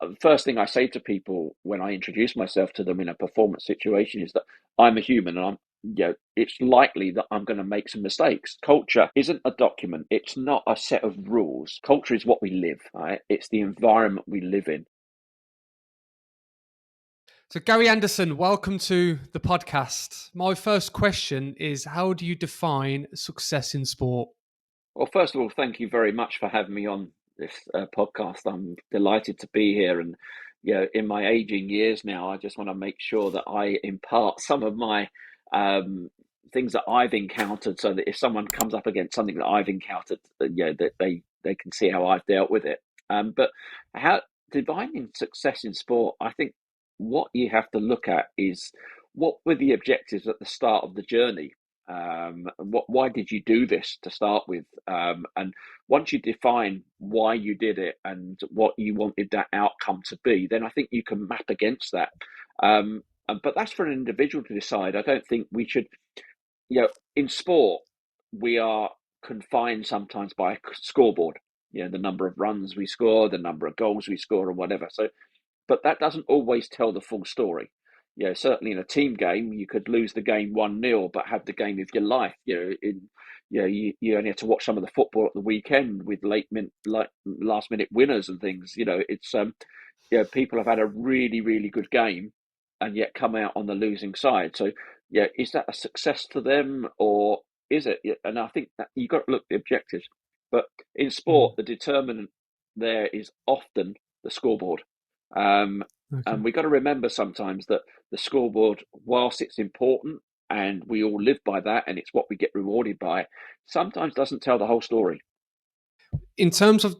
the first thing I say to people when I introduce myself to them in a performance situation is that I'm a human, and it's likely that I'm going to make some mistakes. Culture isn't a document. It's not a set of rules. Culture is what we live, right? It's the environment we live in. So, Gary Anderson, welcome to the podcast. My first question is, how do you define success in sport? Well, first of all, thank you very much for having me on this podcast. I'm delighted to be here. And, in my aging years now, I just want to make sure that I impart some of my um, things that I've encountered so that if someone comes up against something that I've encountered, that they can see how I've dealt with it. But how defining success in sport, I think what you have to look at is what were the objectives at the start of the journey. Why did you do this to start with? And once you define why you did it and what you wanted that outcome to be, then I think you can map against that. But that's for an individual to decide. I don't think we should, in sport, we are confined sometimes by a scoreboard, the number of runs we score, the number of goals we score, or whatever. So but that doesn't always tell the full story. Certainly in a team game, you could lose the game 1-0, but have the game of your life. You only have to watch some of the football at the weekend with last minute winners and things. It's people have had a really, really good game and yet come out on the losing side. So, is that a success to them, or is it? And I think that you've got to look at the objectives. But in sport, the determinant there is often the scoreboard. Um, Okay. and we've got to remember sometimes that the scoreboard, whilst it's important and we all live by that and it's what we get rewarded by, sometimes doesn't tell the whole story. In terms of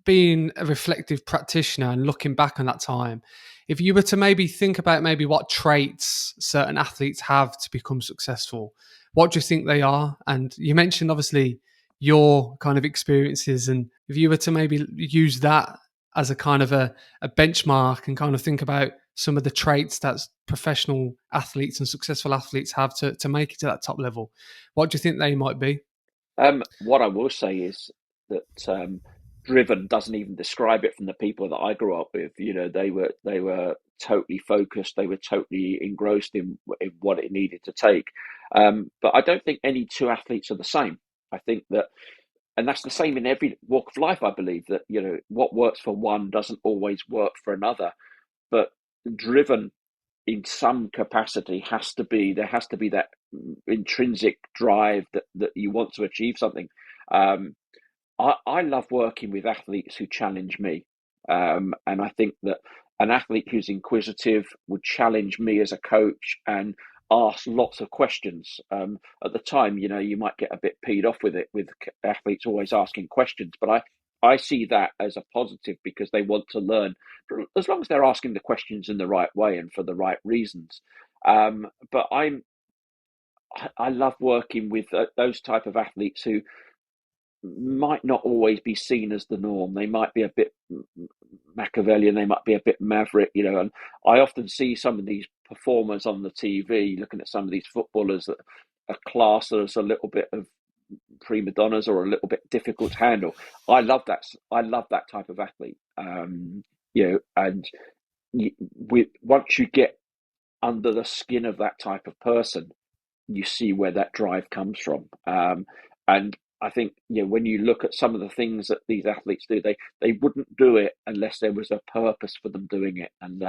being a reflective practitioner and looking back on that time, if you were to maybe think about maybe what traits certain athletes have to become successful, what do you think they are? And you mentioned obviously your kind of experiences, and if you were to maybe use that as a kind of a benchmark and kind of think about some of the traits that professional athletes and successful athletes have to make it to that top level, what do you think they might be? What I will say is that driven doesn't even describe it from the people that I grew up with. They were totally focused. They were totally engrossed in what it needed to take. But I don't think any two athletes are the same. I think that, and that's the same in every walk of life. I believe that what works for one doesn't always work for another. But driven in some capacity there has to be that intrinsic drive that you want to achieve something. Um, I love working with athletes who challenge me. And I think that an athlete who's inquisitive would challenge me as a coach and ask lots of questions. At the time, you might get a bit peed off with it, with athletes always asking questions, but I see that as a positive because they want to learn, as long as they're asking the questions in the right way and for the right reasons. But I love working with those type of athletes who might not always be seen as the norm. They might be a bit Machiavellian, they might be a bit maverick, and I often see some of these performers on the TV, looking at some of these footballers that are classed as a little bit of prima donnas or a little bit difficult to handle. I love that. I love that type of athlete. And once you get under the skin of that type of person, you see where that drive comes from. And I think when you look at some of the things that these athletes do, they wouldn't do it unless there was a purpose for them doing it. And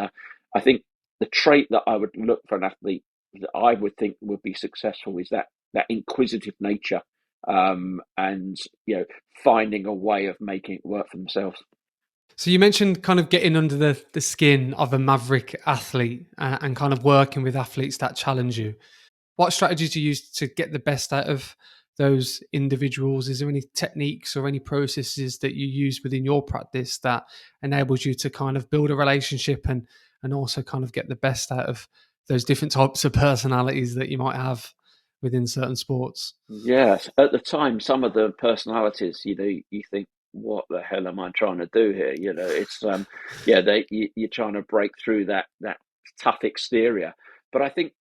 I think the trait that I would look for an athlete that I would think would be successful is that inquisitive nature, and finding a way of making it work for themselves. So you mentioned kind of getting under the skin of a maverick athlete and kind of working with athletes that challenge you. What strategies do you use to get the best out of those individuals? Is there any techniques or any processes that you use within your practice that enables you to kind of build a relationship and also kind of get the best out of those different types of personalities that you might have within certain sports? Yes, at the time, some of the personalities, you think, what the hell am I trying to do here? It's you're trying to break through that tough exterior. But I think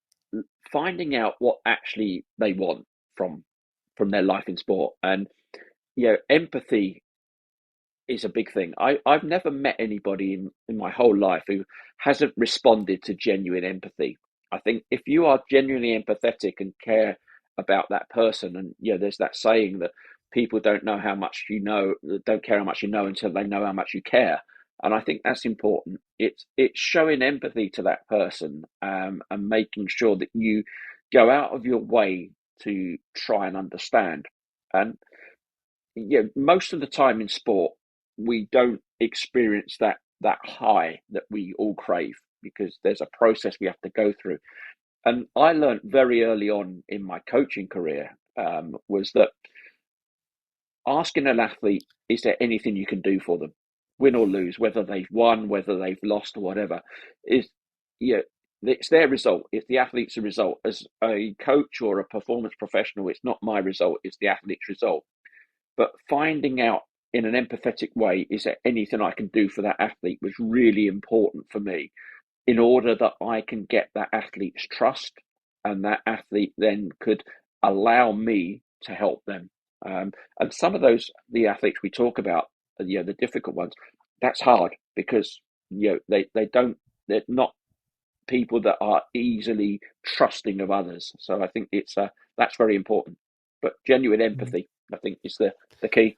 finding out what actually they want from their life in sport, and empathy is a big thing. I've never met anybody in my whole life who hasn't responded to genuine empathy. I think if you are genuinely empathetic and care about that person, and there's that saying that people don't know how much you know, don't care how much you know until they know how much you care. And I think that's important. It's showing empathy to that person, and making sure that you go out of your way to try and understand. And most of the time in sport, we don't experience that high that we all crave, because there's a process we have to go through. And I learned very early on in my coaching career, was that asking an athlete, is there anything you can do for them, win or lose, whether they've won, whether they've lost, or whatever, is yeah, it's their result. It's the athlete's result. As a coach or a performance professional, it's not my result; it's the athlete's result. But finding out in an empathetic way, is there anything I can do for that athlete, was really important for me, in order that I can get that athlete's trust, and that athlete then could allow me to help them. And some of the athletes we talk about, the difficult ones, that's hard, because they don't, they're not people that are easily trusting of others. So I think that's very important. But genuine empathy, I think, is the key.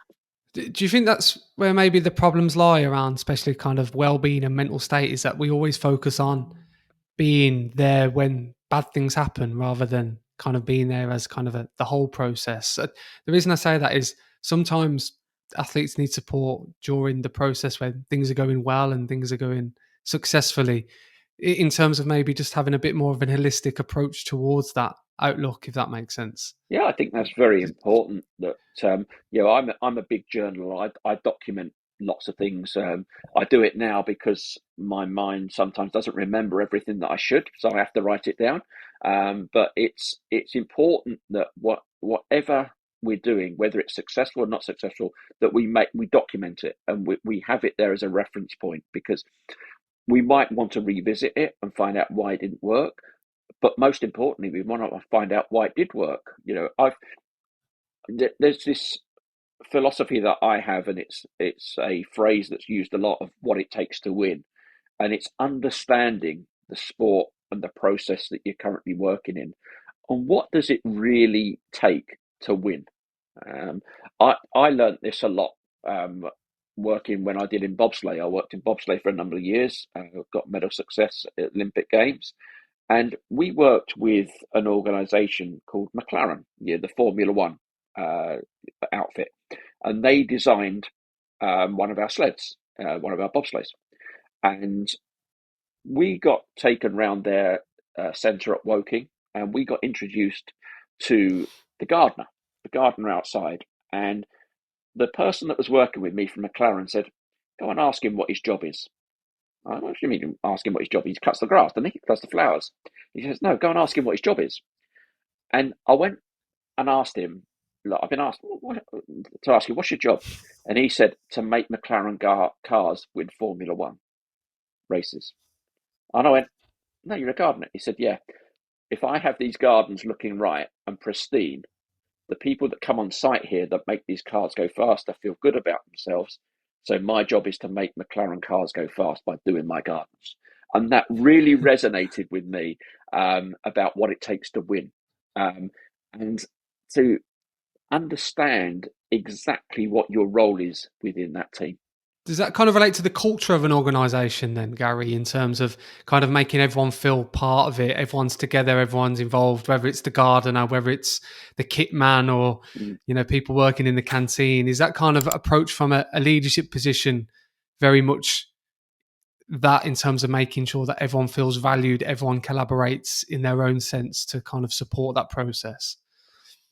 Do you think that's where maybe the problems lie around, especially kind of well-being and mental state, is that we always focus on being there when bad things happen rather than kind of being there as kind of the whole process? The reason I say that is sometimes athletes need support during the process when things are going well and things are going successfully, in terms of maybe just having a bit more of an holistic approach towards that outlook, if that makes sense. Yeah, I think that's very important. That I'm a big journaler. I document lots of things. I do it now because my mind sometimes doesn't remember everything that I should, so I have to write it down. But it's important that whatever we're doing, whether it's successful or not successful, that we document it, and we have it there as a reference point, because we might want to revisit it and find out why it didn't work. But most importantly, we want to find out why it did work. There's this philosophy that I have, and it's a phrase that's used a lot, of what it takes to win, and it's understanding the sport and the process that you're currently working in, and what does it really take to win. Um, I learned this a lot, working when I did in bobsleigh. I worked in bobsleigh for a number of years. Got medal success at Olympic Games, and we worked with an organisation called McLaren, the Formula One outfit, and they designed one of our sleds, one of our bobsleighs, and we got taken round their centre at Woking, and we got introduced to the gardener outside, and the person that was working with me from McLaren said, "Go and ask him what his job is." What do you mean, ask him what his job is? He cuts the grass, doesn't he? He cuts the flowers. He says, "No, go and ask him what his job is." And I went and asked him, look, I've been asked to ask you, what's your job? And he said, to make McLaren cars win Formula One races. And I went, no, you're a gardener. He said, yeah, if I have these gardens looking right and pristine, the people that come on site here that make these cars go faster feel good about themselves. So my job is to make McLaren cars go fast by doing my gardens. And that really resonated with me, about what it takes to win, and to understand exactly what your role is within that team. Does that kind of relate to the culture of an organization then, Gary, in terms of kind of making everyone feel part of it? Everyone's together, everyone's involved, whether it's the gardener, whether it's the kit man, or, Mm. people working in the canteen. Is that kind of approach from a leadership position very much that, in terms of making sure that everyone feels valued, everyone collaborates in their own sense to kind of support that process?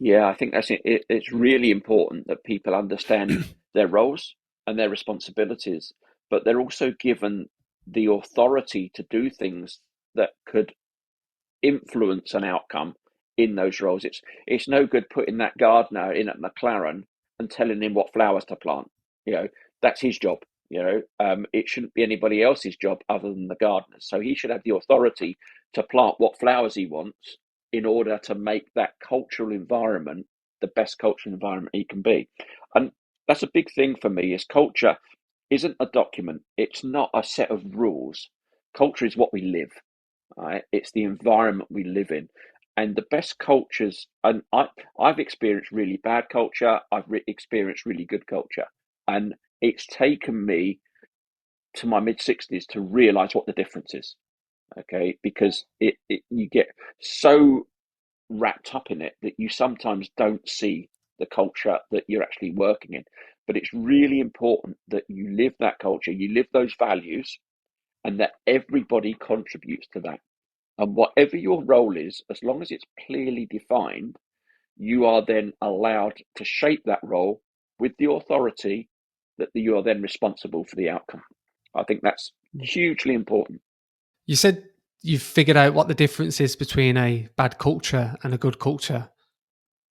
Yeah, I think that's it. It's really important that people understand their roles and their responsibilities, but they're also given the authority to do things that could influence an outcome in those roles. It's no good putting that gardener in at McLaren and telling him what flowers to plant. That's his job. It shouldn't be anybody else's job other than the gardener. So he should have the authority to plant what flowers he wants, in order to make that cultural environment the best cultural environment he can be. And that's a big thing for me. Is culture isn't a document. It's not a set of rules. Culture is what we live. Right? It's the environment we live in. And the best cultures, and I've experienced really bad culture, experienced really good culture. And it's taken me to my mid 60s to realize what the difference is. Okay. Because you get so wrapped up in it that you sometimes don't see the culture that you're actually working in. But it's really important that you live that culture, you live those values, and that everybody contributes to that. And whatever your role is, as long as it's clearly defined, you are then allowed to shape that role with the authority that you are then responsible for the outcome. I think that's hugely important. You said you've figured out what the difference is between a bad culture and a good culture.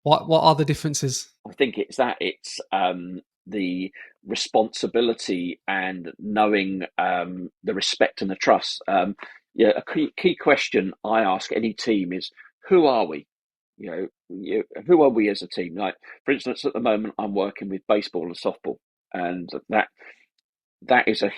What are the differences? I think it's the responsibility and knowing the respect and the trust. Yeah, a key question I ask any team is, who are we? Who are we as a team? Like, for instance, at the moment, I'm working with baseball and softball, and that is a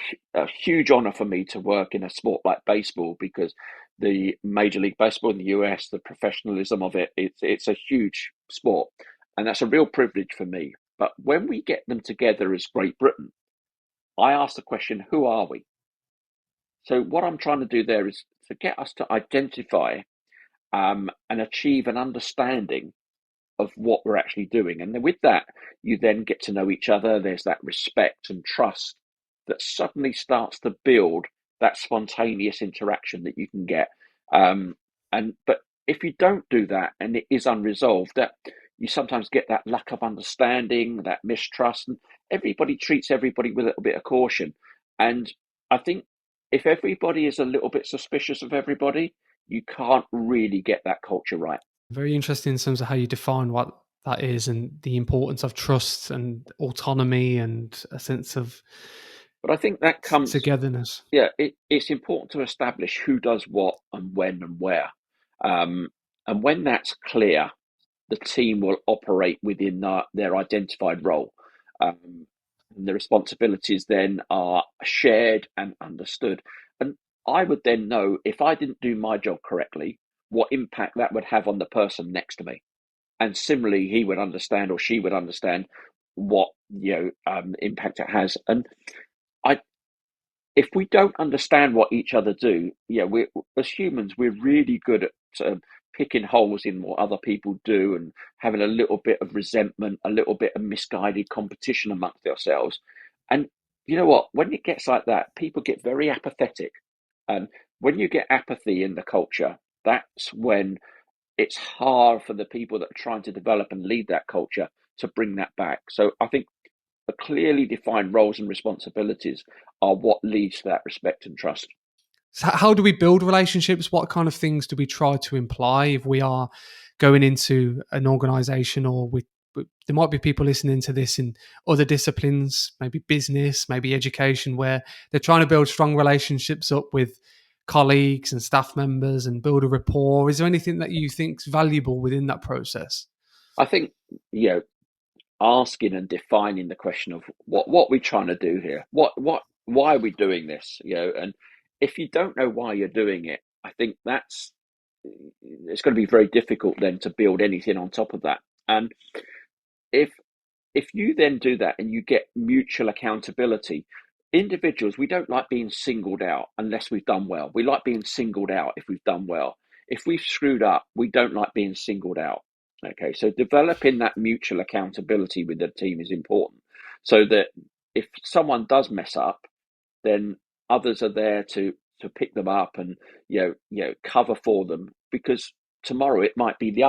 huge honor for me to work in a sport like baseball, because the Major League Baseball in the US, the professionalism of it's a huge sport, and that's a real privilege for me. But when we get them together as Great Britain, I ask the question, who are we? So what I'm trying to do there is to get us to identify and achieve an understanding of what we're actually doing. And then with that, you then get to know each other. There's that respect and trust that suddenly starts to build that spontaneous interaction that you can get. But if you don't do that and it is unresolved, that you sometimes get that lack of understanding, that mistrust, and everybody treats everybody with a little bit of caution. And I think if everybody is a little bit suspicious of everybody, you can't really get that culture right. Very interesting in terms of how you define what that is and the importance of trust and autonomy and a sense of But I think that comes, togetherness. yeah, it's important to establish who does what and when and where. Um, and when that's clear, the team will operate within their identified role. And the responsibilities then are shared and understood. And I would then know, if I didn't do my job correctly, what impact that would have on the person next to me. And similarly, he would understand, or she would understand, what impact it has. And I if we don't understand what each other do, yeah, we as humans, we're really good at picking holes in what other people do, and having a little bit of resentment, a little bit of misguided competition amongst ourselves. And you know what? When it gets like that, people get very apathetic. And when you get apathy in the culture, that's when it's hard for the people that are trying to develop and lead that culture to bring that back. So I think the clearly defined roles and responsibilities are what leads to that respect and trust. So how do we build relationships? What kind of things do we try to imply if we are going into an organization, or there might be people listening to this in other disciplines, maybe business, maybe education, where they're trying to build strong relationships up with colleagues and staff members and build a rapport. Is there anything that you think is valuable within that process? I think, you know, asking and defining the question of what we're trying to do here, why are we doing this, and if you don't know why you're doing it, I think it's going to be very difficult then to build anything on top of that. And if if you then do that and you get mutual accountability, individuals, we don't like being singled out unless we've done well. We like being singled out if we've done well. If we've screwed up, we don't like being singled out. Okay, so developing that mutual accountability with the team is important, so that if someone does mess up, then others are there to pick them up and cover for them, because tomorrow it might be the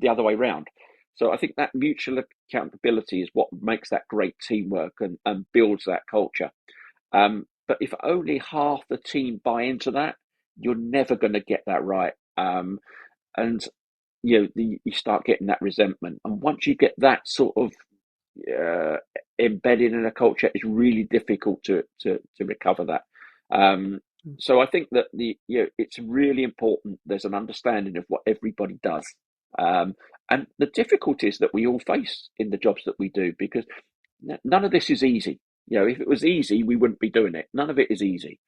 other way around. So I think that mutual accountability is what makes that great teamwork and builds that culture. But if only half the team buy into that, you're never going to get that right. And you start getting that resentment, and once you get that sort of uh, embedded in a culture, it's really difficult to recover that. Um, so I think that it's really important there's an understanding of what everybody does, um, and the difficulties that we all face in the jobs that we do, because None of this is easy. If it was easy, we wouldn't be doing it. None of it is easy.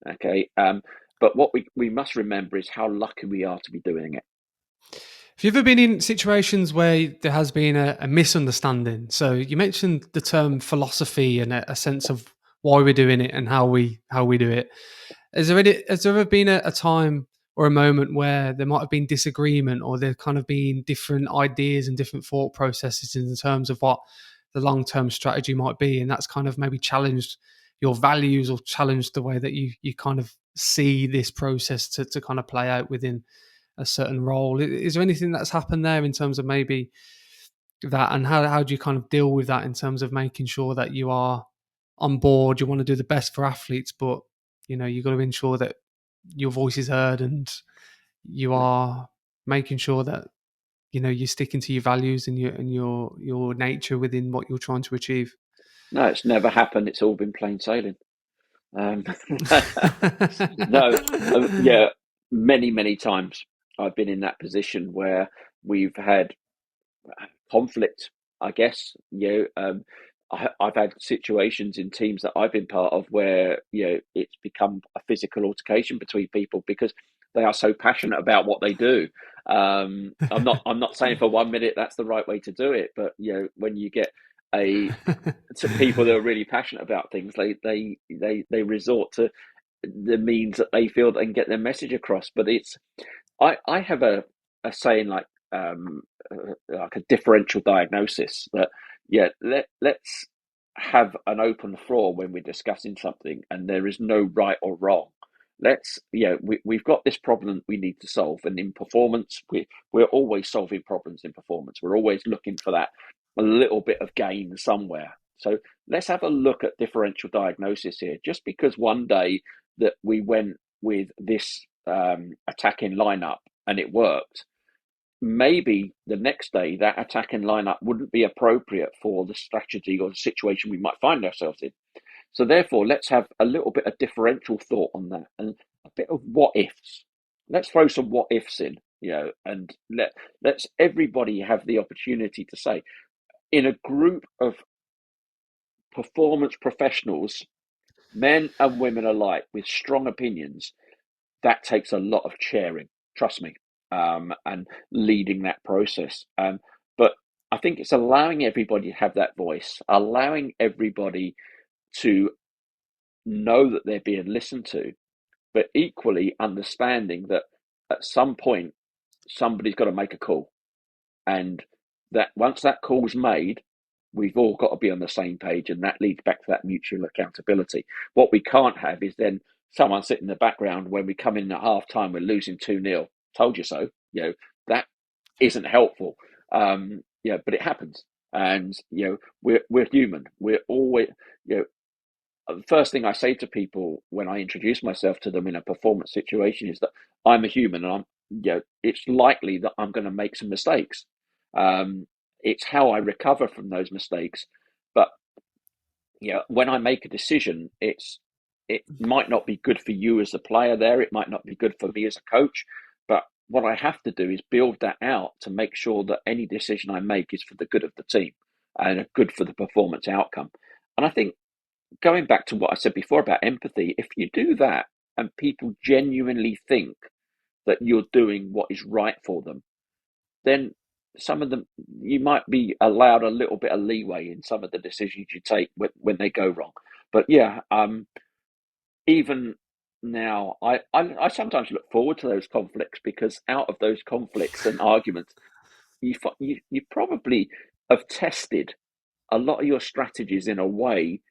Okay. But what we must remember is how lucky we are to be doing it. Have you ever been in situations where there has been a misunderstanding? So you mentioned the term philosophy and a sense of why we're doing it and how we do it. Has there ever been a time or a moment where there might have been disagreement, or there kind of been different ideas and different thought processes in terms of what the long term strategy might be, and that's kind of maybe challenged your values or challenged the way that you kind of see this process to kind of play out within a certain role? Is there anything that's happened there in terms of maybe that, and how do you kind of deal with that in terms of making sure that you are on board? You want to do the best for athletes, but you've got to ensure that your voice is heard, and you are making sure that you're sticking to your values and your nature within what you're trying to achieve. No, it's never happened. It's all been plain sailing. Um, no, yeah, many times I've been in that position where we've had conflict, I guess. I've had situations in teams that I've been part of where it's become a physical altercation between people because they are so passionate about what they do. I'm not saying for 1 minute that's the right way to do it, but when you get a to people that are really passionate about things, they resort to the means that they feel they can get their message across. But I have a saying like a differential diagnosis that let's have an open floor when we're discussing something, and there is no right or wrong. We've got this problem we need to solve, and in performance we're always solving problems. In performance we're always looking for that a little bit of gain somewhere. So let's have a look at differential diagnosis here. Just because one day that we went with this attacking lineup and it worked, maybe the next day that attacking lineup wouldn't be appropriate for the strategy or the situation we might find ourselves in. So therefore, let's have a little bit of differential thought on that and a bit of what ifs. Let's throw some what ifs in, and let's everybody have the opportunity to say, in a group of performance professionals, men and women alike, with strong opinions, that takes a lot of chairing, trust me, and leading that process. But I think it's allowing everybody to have that voice, allowing everybody to know that they're being listened to, but equally understanding that at some point somebody's got to make a call, and that once that call's made, we've all got to be on the same page, and that leads back to that mutual accountability. What we can't have is then someone sitting in the background when we come in at half time, we're losing 2-0. Told you so. That isn't helpful. But it happens, and we're human. We're always the first thing I say to people when I introduce myself to them in a performance situation is that I'm a human, and it's likely that I'm going to make some mistakes. It's how I recover from those mistakes. But when I make a decision, it might not be good for you as a player there. It might not be good for me as a coach. But what I have to do is build that out to make sure that any decision I make is for the good of the team and good for the performance outcome. And I think going back to what I said before about empathy, if you do that and people genuinely think that you're doing what is right for them, then some of them, you might be allowed a little bit of leeway in some of the decisions you take when they go wrong. But even now, I sometimes look forward to those conflicts, because out of those conflicts and arguments, you probably have tested a lot of your strategies in a way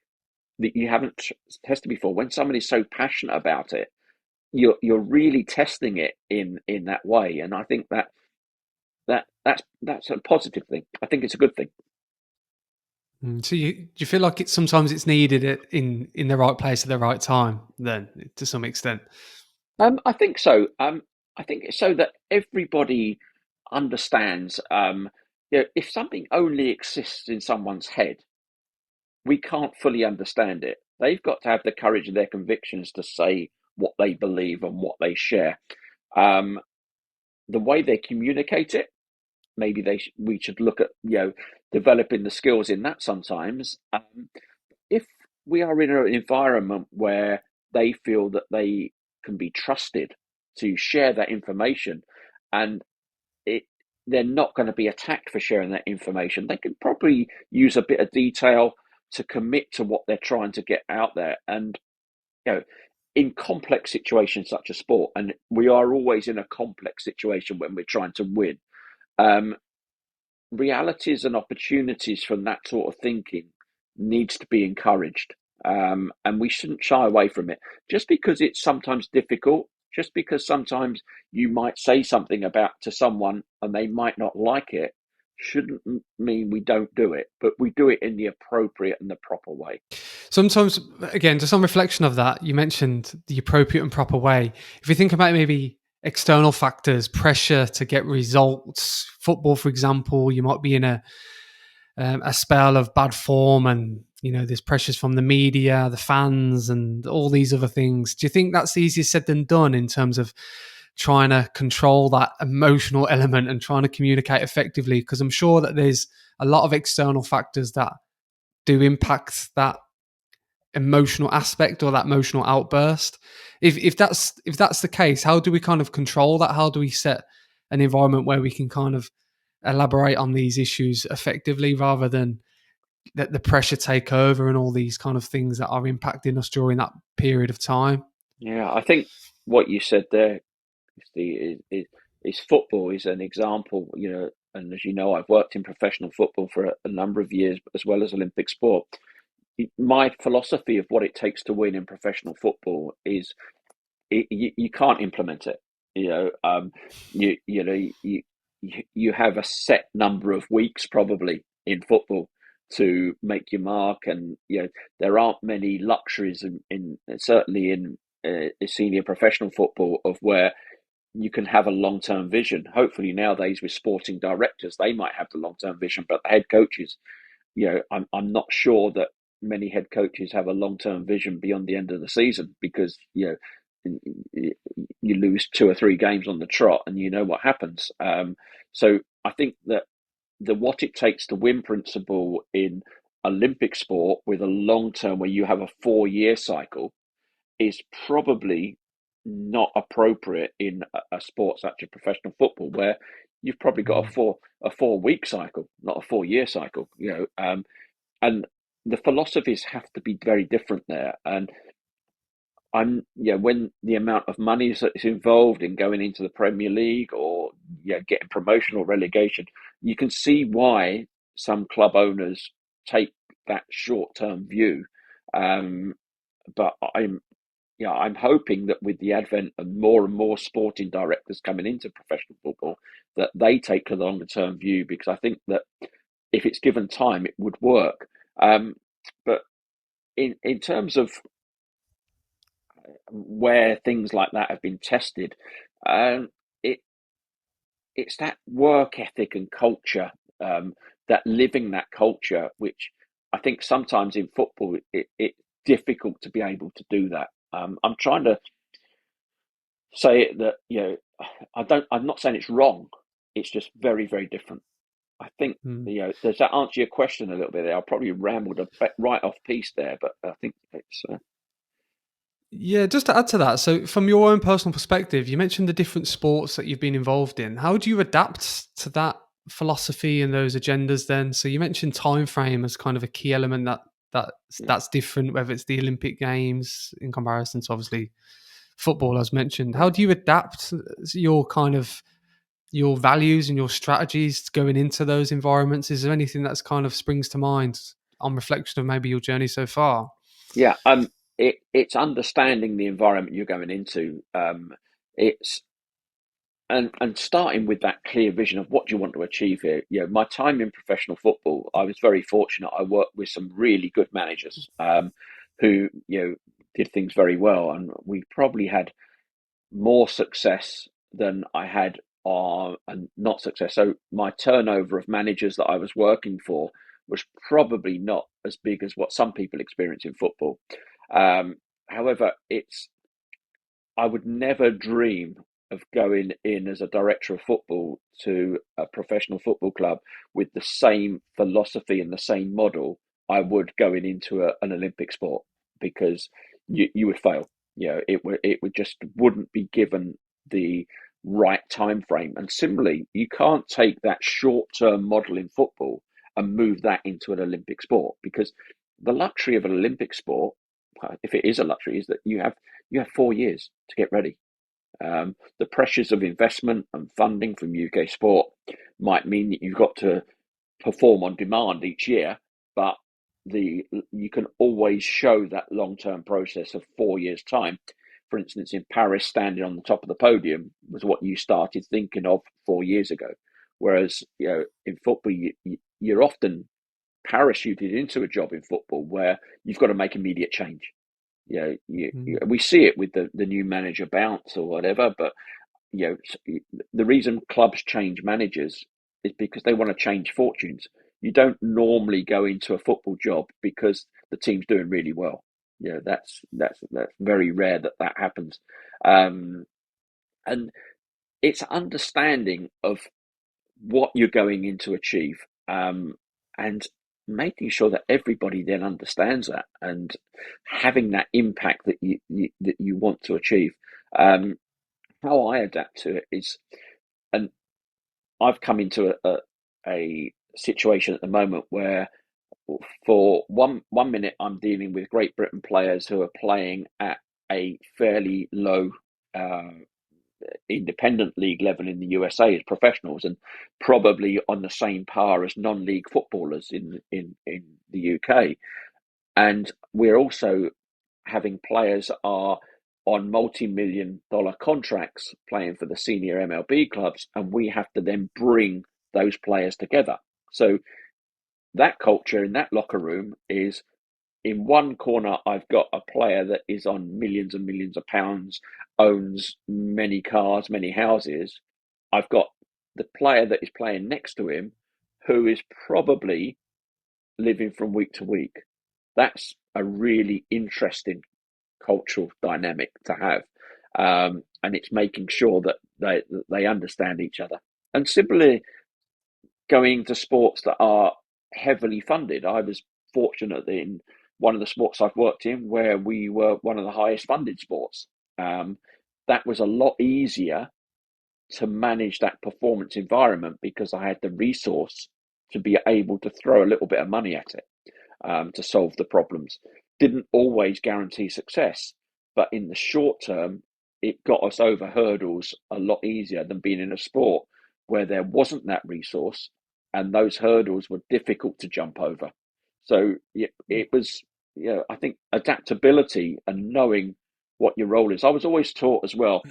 that you haven't tested before. When somebody's so passionate about it, you're really testing it in that way, and I think that's a positive thing. I think it's a good thing. So do you feel like sometimes it's needed in the right place at the right time, then, to some extent? I think so. I think it's so that everybody understands. If something only exists in someone's head, we can't fully understand it. They've got to have the courage of their convictions to say what they believe and what they share. The way they communicate it, maybe we should look at developing the skills in that sometimes. If we are in an environment where they feel that they can be trusted to share that information, and it they're not going to be attacked for sharing that information, they can probably use a bit of detail to commit to what they're trying to get out there. And you know, in complex situations such as sport, and we are always in a complex situation when we're trying to win. Um, Realities and opportunities from that sort of thinking needs to be encouraged, and we shouldn't shy away from it just because it's sometimes difficult. Just because sometimes you might say something about to someone and they might not like it, shouldn't mean we don't do it, but we do it in the appropriate and the proper way. Sometimes, again, just on reflection of that, you mentioned the appropriate and proper way. If you think about maybe external factors, pressure to get results, football, for example, you might be in a spell of bad form, and there's pressures from the media, the fans, and all these other things. Do you think that's easier said than done in terms of trying to control that emotional element and trying to communicate effectively? Because I'm sure that there's a lot of external factors that do impact that emotional aspect or that emotional outburst. If that's the case, how do we kind of control that? How do we set an environment where we can kind of elaborate on these issues effectively, rather than let the pressure take over and all these kind of things that are impacting us during that period of time? Yeah, I think what you said there is football is an example. And as you know, I've worked in professional football for a number of years, as well as Olympic sport. My philosophy of what it takes to win in professional football is you can't implement it. You know, you know you have a set number of weeks probably in football to make your mark, and there aren't many luxuries in certainly in senior professional football of where you can have a long term vision. Hopefully nowadays with sporting directors, they might have the long term vision, but the head coaches, I'm not sure that many head coaches have a long term vision beyond the end of the season, because you lose two or three games on the trot, and you know what happens. So I think that the what it takes to win principle in Olympic sport with a long term, where you have a 4 year cycle, is probably not appropriate in a sport such as professional football, where you've probably got a 4 week cycle, not a 4 year cycle. And the philosophies have to be very different there. And when the amount of money that's involved in going into the Premier League, or getting promotion or relegation, you can see why some club owners take that short term view. But I'm hoping that with the advent of more and more sporting directors coming into professional football, that they take a longer term view, because I think that if it's given time, it would work. But in terms of where things like that have been tested, it it's that work ethic and culture, that living that culture, which I think sometimes in football it's difficult to be able to do that. I'm trying to say it that I'm not saying it's wrong. It's just very very different. I think Hmm. does that answer your question a little bit there? I probably rambled a bit right off piece there, but I think it's Yeah, just to add to that, so from your own personal perspective, you mentioned the different sports that you've been involved in. How do you adapt to that philosophy and those agendas then? So you mentioned time frame as kind of a key element yeah. that's different, whether it's the Olympic Games in comparison to obviously football, as mentioned. How do you adapt your kind of your values and your strategies going into those environments? Is there anything that's kind of springs to mind on reflection of maybe your journey so far? Yeah, it's understanding the environment you're going into. It's and starting with that clear vision of what do you want to achieve here. My time in professional football, I was very fortunate. I worked with some really good managers, who did things very well, and we probably had more success than I had and not success. So my turnover of managers that I was working for was probably not as big as what some people experience in football. However, I would never dream of going in as a director of football to a professional football club with the same philosophy and the same model I would going into an Olympic sport, because you would fail. It would just wouldn't be given the right time frame. And similarly, you can't take that short term model in football and move that into an Olympic sport, because the luxury of an Olympic sport, if it is a luxury, is that you have 4 years to get ready. The pressures of investment and funding from UK sport might mean that you've got to perform on demand each year, but you can always show that long term process of 4 years' time. For instance, in Paris, standing on the top of the podium was what you started thinking of 4 years ago. Whereas in football, you're often parachuted into a job in football where you've got to make immediate change. We see it with the new manager bounce or whatever, but the reason clubs change managers is because they want to change fortunes. You don't normally go into a football job because the team's doing really well. That's very rare that happens, and it's understanding of what you're going in to achieve, and making sure that everybody then understands that and having that impact that you want to achieve. How I adapt to it is, and I've come into a situation at the moment where for one minute I'm dealing with Great Britain players who are playing at a fairly low uh, independent league level in the USA as professionals, and probably on the same par as non-league footballers in the UK. And we're also having players that are on multi-million dollar contracts playing for the senior MLB clubs, and we have to then bring those players together. So that culture in that locker room is, in one corner, I've got a player that is on millions and millions of pounds, owns many cars, many houses. I've got the player that is playing next to him, who is probably living from week to week. That's a really interesting cultural dynamic to have. And it's making sure that they understand each other. And similarly, going to sports that are heavily funded. I was fortunate in one of the sports I've worked in where we were one of the highest funded sports. Um, that was a lot easier to manage that performance environment because I had the resource to be able to throw a little bit of money at it, to solve the problems. Didn't always guarantee success, but in the short term, it got us over hurdles a lot easier than being in a sport where there wasn't that resource and those hurdles were difficult to jump over. So it was, I think adaptability and knowing what your role is. I was always taught as well,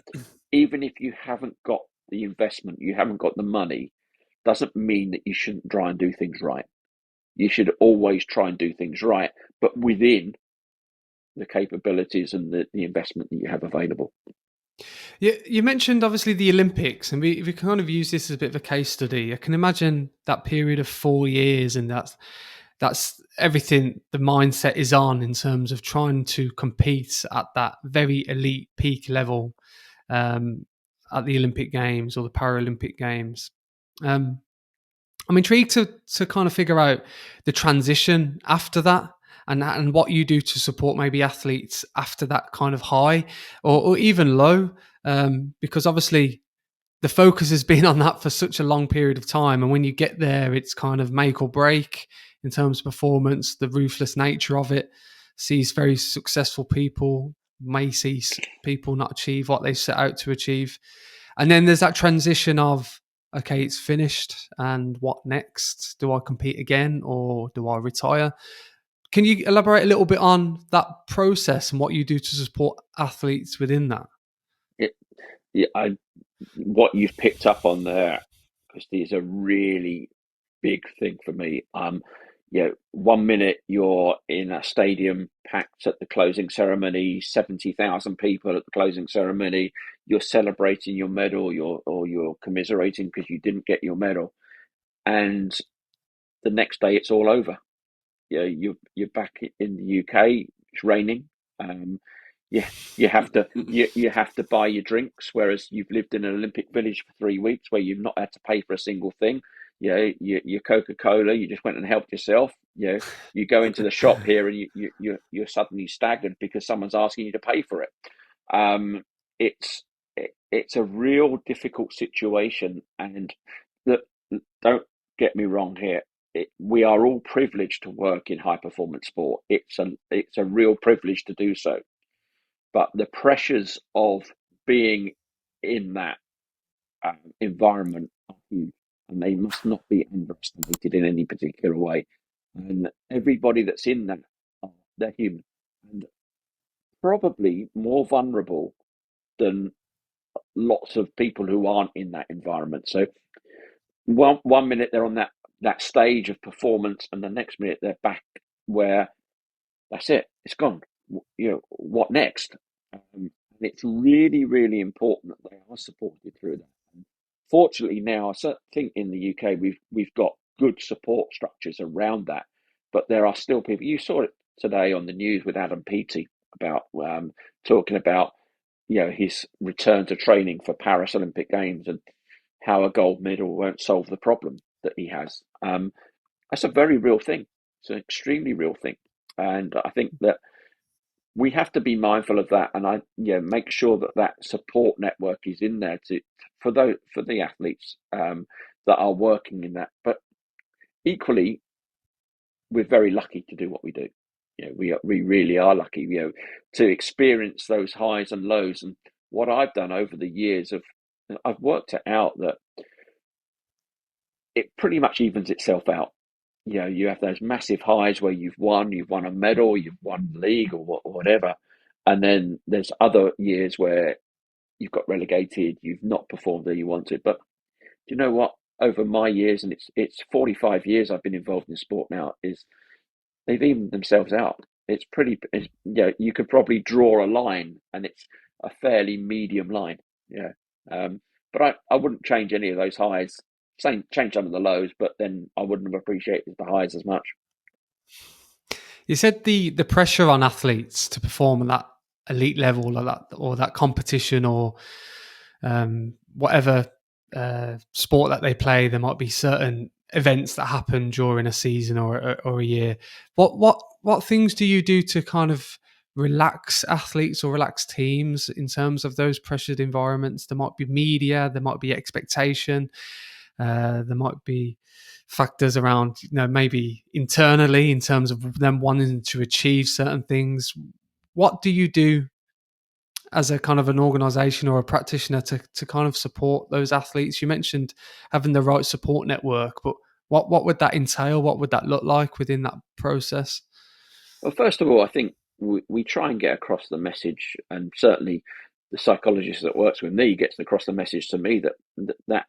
even if you haven't got the investment, you haven't got the money, doesn't mean that you shouldn't try and do things right. You should always try and do things right, but within the capabilities and the investment that you have available. Yeah, you mentioned obviously the Olympics, and we kind of use this as a bit of a case study. I can imagine that period of 4 years, and that's everything the mindset is on in terms of trying to compete at that very elite peak level, um, at the Olympic Games or the Paralympic Games. Um, I'm intrigued to kind of figure out the transition after that, and what you do to support maybe athletes after that kind of high or even low, because obviously the focus has been on that for such a long period of time, and when you get there, it's kind of make or break in terms of performance. The ruthless nature of it sees very successful people may see people not achieve what they set out to achieve, and then there's that transition of, okay, it's finished, and what next? Do I compete again or do I retire? Can you elaborate a little bit on that process and what you do to support athletes within that? It, yeah, what you've picked up on there, Christy, is a really big thing for me. 1 minute you're in a stadium packed at the closing ceremony, 70,000 people at the closing ceremony. You're celebrating your medal, you're commiserating because you didn't get your medal, and the next day it's all over. You're back in the UK. It's raining. Um, you have to you have to buy your drinks, whereas you've lived in an Olympic Village for 3 weeks where you've not had to pay for a single thing. Your Coca Cola, you just went and helped yourself. You go into the shop here and you're suddenly staggered because someone's asking you to pay for it. Um, it's it's a real difficult situation, and that don't get me wrong here. We are all privileged to work in high performance sport. It's a real privilege to do so, but the pressures of being in that environment are huge, and they must not be underestimated in any particular way. And everybody that's in that, they're human, and probably more vulnerable than lots of people who aren't in that environment. So one minute they're on that stage of performance, and the next minute they're back where that's it, it's gone. What next? And it's really, really important that they are supported through that. And fortunately, now I think in the UK we've got good support structures around that, but there are still people. You saw it today on the news with Adam Peaty about talking about his return to training for Paris Olympic Games and how a gold medal won't solve the problem that he has. That's a very real thing. It's an extremely real thing, and I think that we have to be mindful of that, and make sure that support network is in there for the athletes that are working in that. But equally, we're very lucky to do what we do. We really are lucky, to experience those highs and lows. And what I've done over the years I've worked it out that it pretty much evens itself out. You have those massive highs where you've won a medal, you've won the league or whatever, and then there's other years where you've got relegated, you've not performed where you wanted. But do you know what? Over my years, and it's 45 years I've been involved in sport now, is they've evened themselves out. You could probably draw a line, and it's a fairly medium line. Yeah. But I wouldn't change any of those highs. Change some of the lows, but then I wouldn't have appreciated the highs as much. You said the pressure on athletes to perform at that elite level, or that competition, or whatever sport that they play. There might be certain events that happen during a season or a year. What things do you do to kind of relax athletes or relax teams in terms of those pressured environments? There might be media, there might be expectation, there might be factors around, maybe internally in terms of them wanting to achieve certain things. What do you do as a kind of an organization or a practitioner to kind of support those athletes? You mentioned having the right support network, but what would that entail? What would that look like within that process? Well, first of all, I think we try and get across the message, and certainly the psychologist that works with me gets across the message to me that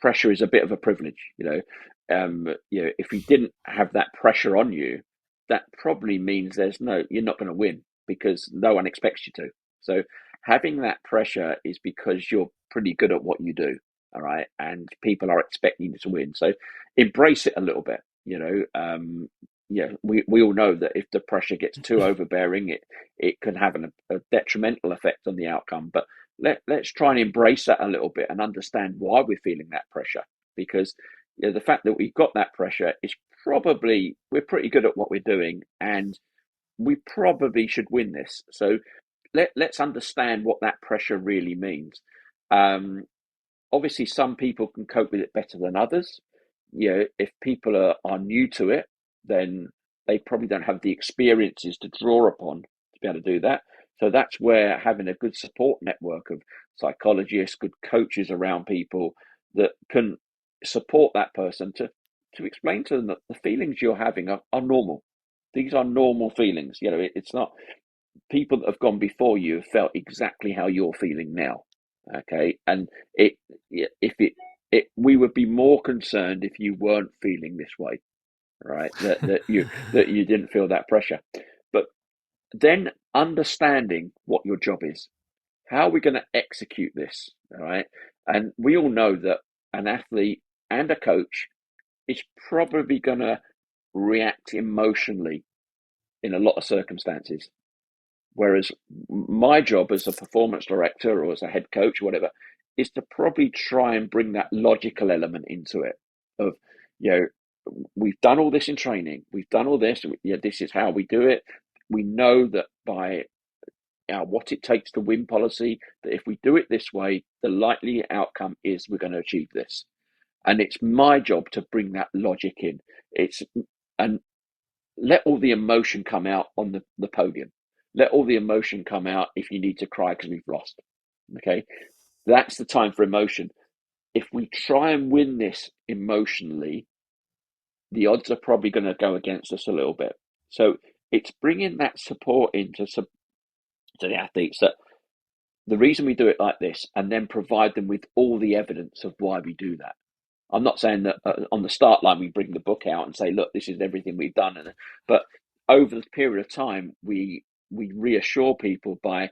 pressure is a bit of a privilege. If you didn't have that pressure on you, that probably means you're not going to win because no one expects you to. So having that pressure is because you're pretty good at what you do, all right, and people are expecting you to win. So embrace it a little bit. We all know that if the pressure gets too overbearing, it can have a detrimental effect on the outcome. But let's try and embrace that a little bit and understand why we're feeling that pressure. Because the fact that we've got that pressure is probably we're pretty good at what we're doing, and we probably should win this. So let's understand what that pressure really means. Obviously, some people can cope with it better than others. If people are new to it, then they probably don't have the experiences to draw upon to be able to do that. So that's where having a good support network of psychologists, good coaches around people that can support that person to explain to them that the feelings you're having are normal. These are normal feelings. It's not people that have gone before you have felt exactly how you're feeling now. Okay, and if we would be more concerned if you weren't feeling this way, right? That you didn't feel that pressure, but then understanding what your job is, how are we going to execute this, all right? And we all know that an athlete and a coach is probably going to react emotionally in a lot of circumstances. Whereas my job as a performance director or as a head coach or whatever is to probably try and bring that logical element into it of, you know, we've done all this in training, we've done all this, this is how we do it. We know that by our what it takes to win policy, that if we do it this way, the likely outcome is we're going to achieve this. And it's my job to bring that logic in. And let all the emotion come out on the podium. Let all the emotion come out if you need to cry because we've lost. Okay. That's the time for emotion. If we try and win this emotionally, the odds are probably going to go against us a little bit. So it's bringing that support into to the athletes that the reason we do it like this, and then provide them with all the evidence of why we do that. I'm not saying that on the start line we bring the book out and say, look, this is everything we've done, but over the period of time, we reassure people by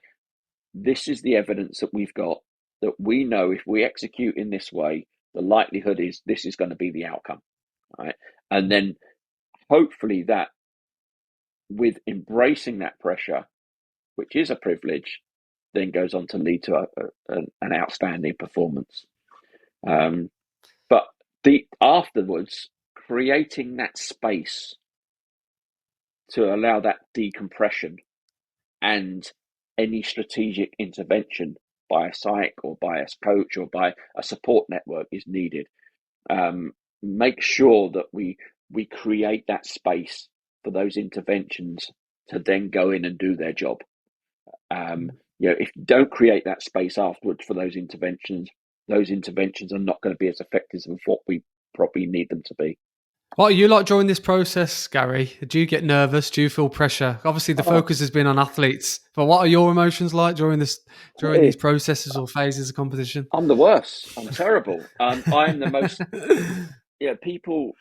this is the evidence that we've got, that we know if we execute in this way, the likelihood is this is going to be the outcome, right? And then hopefully that with embracing that pressure, which is a privilege, then goes on to lead to an outstanding performance. But afterwards, creating that space to allow that decompression and any strategic intervention by a psych or by a coach or by a support network is needed. Make sure that we create that space for those interventions to then go in and do their job. If you don't create that space afterwards for those interventions are not going to be as effective as what we probably need them to be. What are you like during this process, Gary? Do you get nervous? Do you feel pressure? Obviously, the focus has been on athletes, but what are your emotions like during these processes or phases of competition? I'm the worst. I'm terrible. I'm the most. People.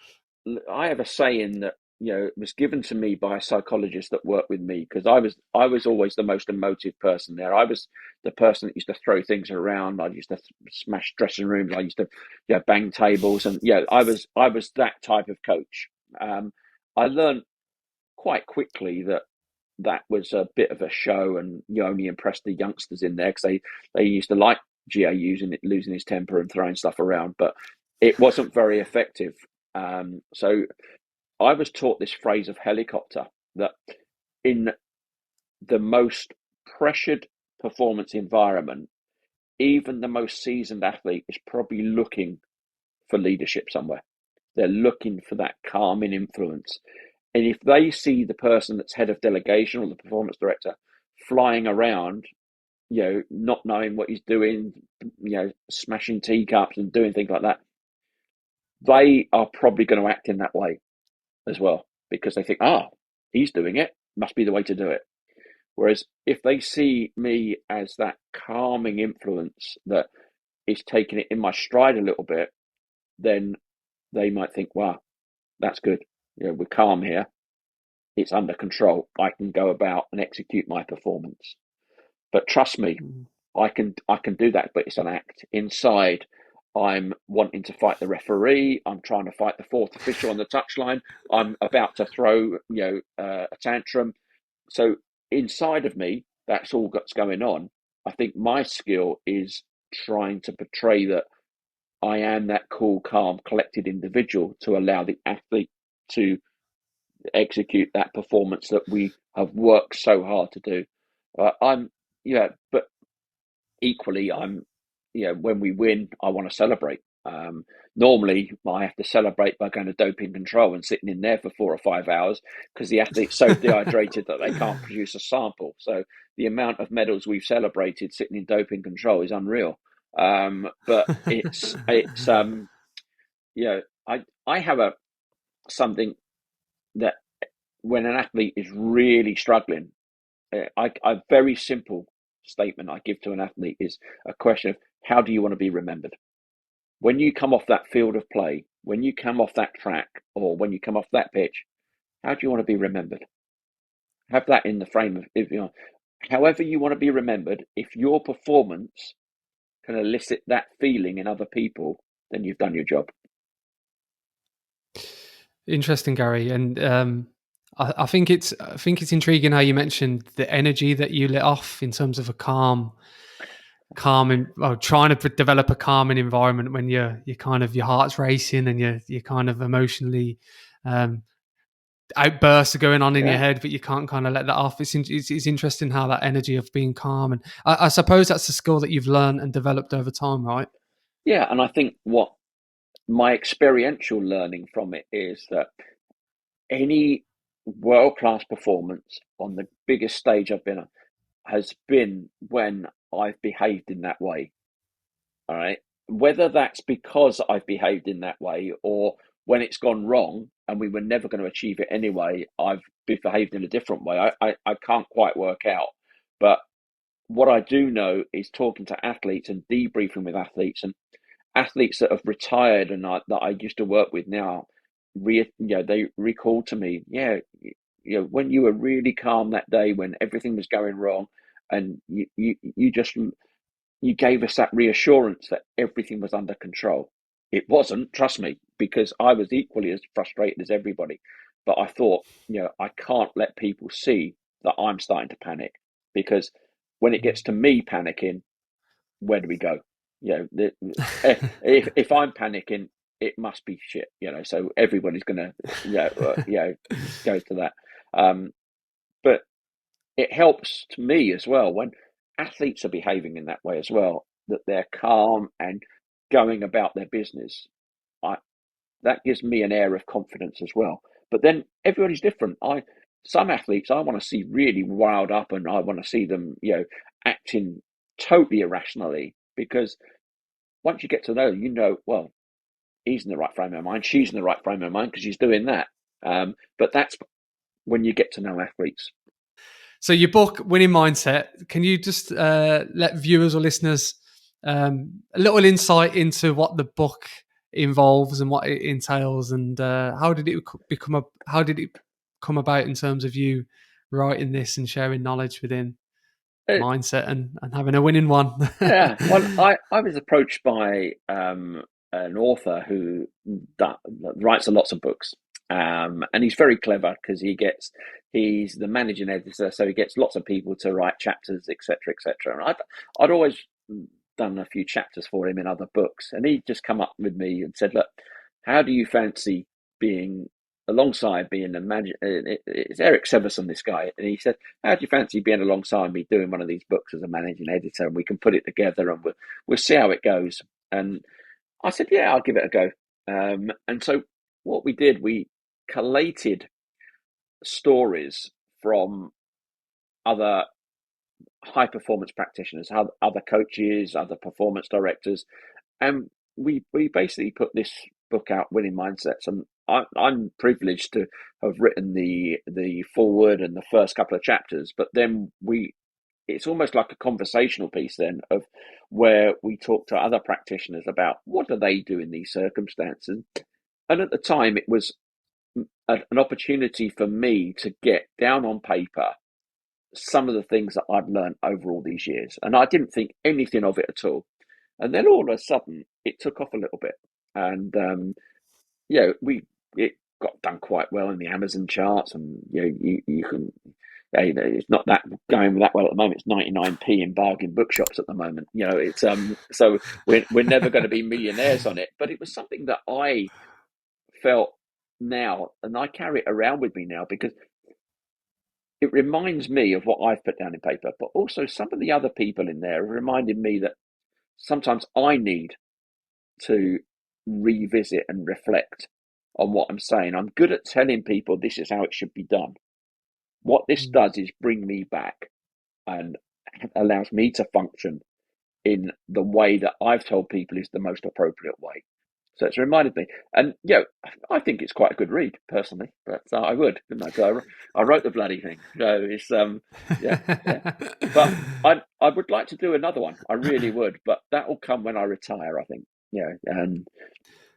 I have a saying that it was given to me by a psychologist that worked with me because I was always the most emotive person there. I was the person that used to throw things around. I used to smash dressing rooms. I used to bang tables, and I was that type of coach. I learned quite quickly that was a bit of a show, and you only impressed the youngsters in there because they used to like GA losing his temper and throwing stuff around, but it wasn't very effective. So I was taught this phrase of helicopter, that in the most pressured performance environment, even the most seasoned athlete is probably looking for leadership somewhere. They're looking for that calming influence. And if they see the person that's head of delegation or the performance director flying around, not knowing what he's doing, smashing teacups and doing things like that, they are probably going to act in that way as well, because they think, he's doing it, must be the way to do it. Whereas if they see me as that calming influence that is taking it in my stride a little bit, then they might think, wow, that's good. We're calm here. It's under control. I can go about and execute my performance. But trust me, I can do that, but it's an act. Inside, I'm wanting to fight the referee. I'm trying to fight the fourth official on the touchline. I'm about to throw, a tantrum. So inside of me, that's all that's going on. I think my skill is trying to portray that I am that cool, calm, collected individual to allow the athlete to execute that performance that we have worked so hard to do. But equally, when we win, I want to celebrate. Normally, I have to celebrate by going to doping control and sitting in there for 4 or 5 hours because the athlete's so dehydrated that they can't produce a sample. So the amount of medals we've celebrated sitting in doping control is unreal. But I have something that when an athlete is really struggling, a very simple statement I give to an athlete is a question of how do you want to be remembered? When you come off that field of play, when you come off that track, or when you come off that pitch, how do you want to be remembered? Have that in the frame of, however you want to be remembered. If your performance can elicit that feeling in other people, then you've done your job. Interesting, Gary. And I think it's intriguing how you mentioned the energy that you lit off in terms of a calming, well, trying to develop a calming environment when you're kind of, your heart's racing and you're kind of emotionally, um, outbursts are going on in your Yeah, head, but you can't kind of let that off. It's interesting how that energy of being calm, and I suppose that's a skill that you've learned and developed over time, right? yeah, and I think what my experiential learning from it is that any world class performance on the biggest stage I've been on has been when I've behaved in that way. All right. Whether that's because I've behaved in that way or when it's gone wrong and we were never going to achieve it anyway, I've behaved in a different way. I can't quite work out. But what I do know is talking to athletes and debriefing with athletes and athletes that have retired and that I used to work with now, they recall to me, yeah, when you were really calm that day when everything was going wrong, and you just you gave us that reassurance that everything was under control. It wasn't, trust me, because I was equally as frustrated as everybody. But I thought, I can't let people see that I'm starting to panic because when it gets to me panicking, where do we go? If I'm panicking, it must be shit. So everybody's gonna, go to that. But it helps to me as well when athletes are behaving in that way as well, that they're calm and going about their business. I That gives me an air of confidence as well. But then everybody's different. Some athletes I want to see really riled up, and I want to see them, acting totally irrationally because once you get to know, well, he's in the right frame of mind, she's in the right frame of mind because she's doing that. But that's when you get to know athletes. So your book, Winning Mindset, can you just let viewers or listeners a little insight into what the book involves and what it entails, and how did it come about in terms of you writing this and sharing knowledge within Uh, mindset and having a winning one? Yeah, well, I was approached by an author who writes a lots of books, and he's very clever because he's the managing editor, so he gets lots of people to write chapters, etc., etc. And I'd always done a few chapters for him in other books, and he just come up with me and said, "Look, how do you fancy being?" Alongside being a manager, it's Eric Severson, this guy, and he said, "How do you fancy being alongside me doing one of these books as a managing editor, and we can put it together, and we'll see how it goes." And I said, "Yeah, I'll give it a go." And so what we did, we collated stories from other high performance practitioners, other coaches, other performance directors, and we basically put this book out, Winning Mindsets, and I'm privileged to have written the forward and the first couple of chapters, but then it's almost like a conversational piece then of where we talk to other practitioners about what do they do in these circumstances. And at the time it was an opportunity for me to get down on paper some of the things that I've learned over all these years, and I didn't think anything of it at all. And then all of a sudden, it took off a little bit, and we it got done quite well in the Amazon charts, and you can. It's not that going that well at the moment. It's 99p in bargain bookshops at the moment. It's so we're never going to be millionaires on it. But it was something that I felt now, and I carry it around with me now because it reminds me of what I've put down in paper, but also some of the other people in there have reminded me that sometimes I need to revisit and reflect on what I'm saying. I'm good at telling people this is how it should be done. What this does is bring me back and allows me to function in the way that I've told people is the most appropriate way. So it's reminded me, and I think it's quite a good read personally. But I would, couldn't I? I wrote the bloody thing, so it's yeah, yeah. But I would like to do another one. I really would, but that will come when I retire, I think.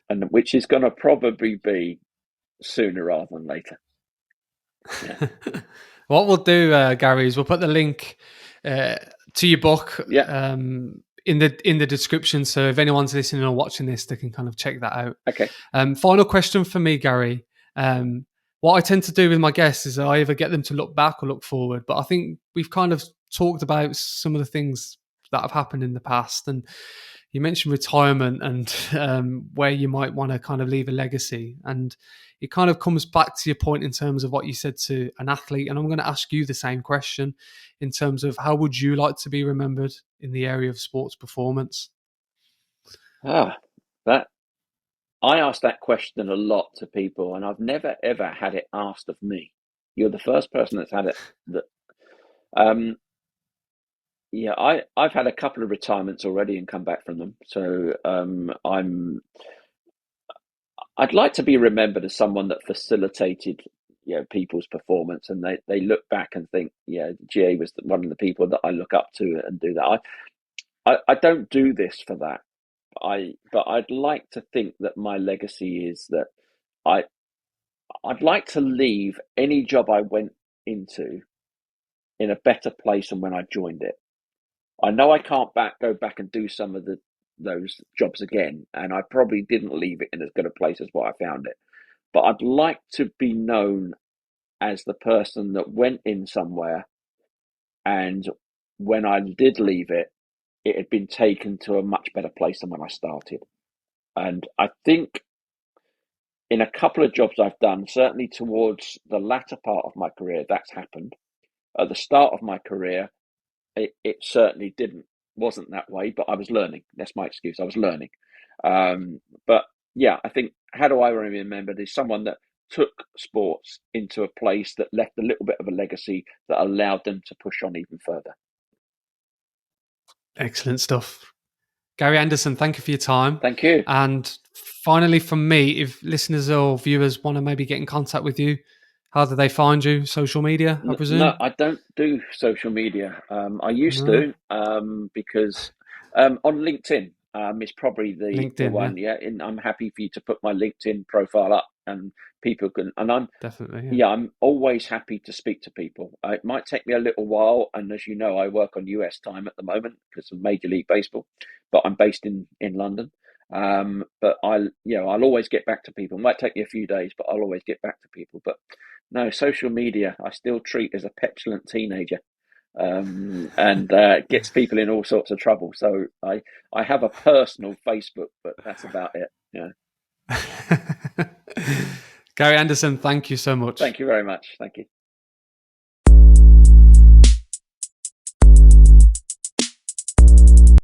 And which is going to probably be sooner rather than later. Yeah, What we'll do, Gary, is we'll put the link to your book yeah. in the description. So if anyone's listening or watching this, they can kind of check that out. Okay. Final question for me, Gary. what I tend to do with my guests is I either get them to look back or look forward. But I think we've kind of talked about some of the things that have happened in the past. And you mentioned retirement and where you might want to kind of leave a legacy. And it kind of comes back to your point in terms of what you said to an athlete. And I'm going to ask you the same question in terms of how would you like to be remembered in the area of sports performance? Ah, that I ask that question a lot to people, and I've never ever had it asked of me. You're the first person that's had it. That um, yeah, I've had a couple of retirements already and come back from them. So I'd like to be remembered as someone that facilitated, people's performance, and they look back and think, yeah, GA was one of the people that I look up to and do that. I don't do this for that. But I'd like to think that my legacy is that I I'd like to leave any job I went into in a better place than when I joined it. I know I can't go back and do some of those jobs again, and I probably didn't leave it in as good a place as what I found it. But I'd like to be known as the person that went in somewhere, and when I did leave it, it had been taken to a much better place than when I started. And I think in a couple of jobs I've done, certainly towards the latter part of my career, that's happened. At the start of my career, it certainly wasn't that way, but I was learning. That's my excuse. I was learning. But yeah, I think how do I remember? There's someone that took sports into a place that left a little bit of a legacy that allowed them to push on even further. Excellent stuff. Gary Anderson, thank you for your time. Thank you. And finally, from me, if listeners or viewers want to maybe get in contact with you, how do they find you? Social media, I No, presume? I don't do social media. I used No. to because on LinkedIn is probably the LinkedIn, yeah, one. Yeah, and I'm happy for you to put my LinkedIn profile up, and people can. And definitely, yeah. I'm always happy to speak to people. It might take me a little while, and as you know, I work on US time at the moment because of Major League Baseball, but I'm based in London. But I'll always get back to people. It might take me a few days, but I'll always get back to people. But no, social media I still treat as a petulant teenager, and gets people in all sorts of trouble. So I have a personal Facebook, but that's about it. Yeah. Gary Anderson, thank you so much. Thank you very much. Thank you.